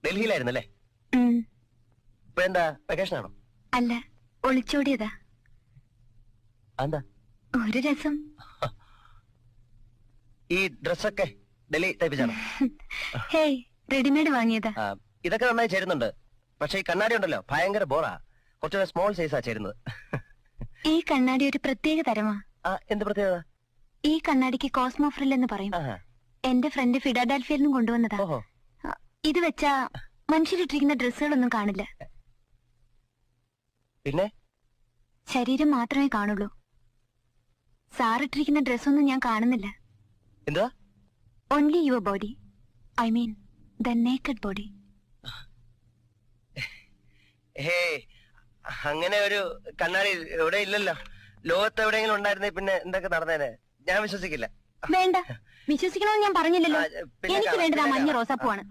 ഡൽഹിയിലായിരുന്നല്ലേ? ഇപ്പൊ എന്താ വെക്കേഷൻ ആണോ? അല്ല, ഒളിച്ചോടിയതാ. എന്താ ഒരു രസം. ഈ ഡ്രസ്സൊക്കെ ഡൽഹി തയ്പ്പിച്ചാണോ? ഹേയ്, റെഡിമെയ്ഡ് വാങ്ങിയതാ. ഇതൊക്കെ നന്നായി ചേരുന്നുണ്ട്. പക്ഷെ ഈ കണ്ണാടി ഉണ്ടല്ലോ ഭയങ്കര ബോറാ. കുറച്ചുകൂടെ സ്മോൾ സൈസാ ചേരുന്നത്. ഈ കണ്ണാടി ഒരു പ്രത്യേക തരമാ. എന്ത് പ്രത്യേകത? ഈ കണ്ണാടിക്ക് കോസ്മോ ഫ്രിൽ എന്ന് പറയും. എന്റെ ഫ്രണ്ട് ഫിലാഡൽഫിയയിൽ നിന്നും കൊണ്ടുവന്നതാ. ഇത് വെച്ചാ മനുഷ്യരിട്ടിരിക്കുന്ന ഡ്രസ്സുകളൊന്നും കാണില്ല. പിന്നെ ശരീരം മാത്രമേ കാണുള്ളൂ. സാറിട്ടിരിക്കുന്ന ഡ്രസ്സൊന്നും ഞാൻ കാണുന്നില്ല. എന്താ? Only your body. I mean the naked body. Hey, അങ്ങനെ ഒരു കണ്ണാടി എവിടെ ഇല്ലല്ലോ. ലോകത്ത് എവിടെയെങ്കിലും ഉണ്ടായിരുന്നേ പിന്നെ എന്തൊക്കെ നടന്നേനെ? ഞാൻ വിശ്വസിക്കില്ല. വേണ്ട, വിശ്വസിക്കണമെന്ന് ഞാൻ പറഞ്ഞില്ലല്ലോ. എനിക്ക് വേണ്ടത് ആ മഞ്ഞ റോസാപ്പൂവാണ്.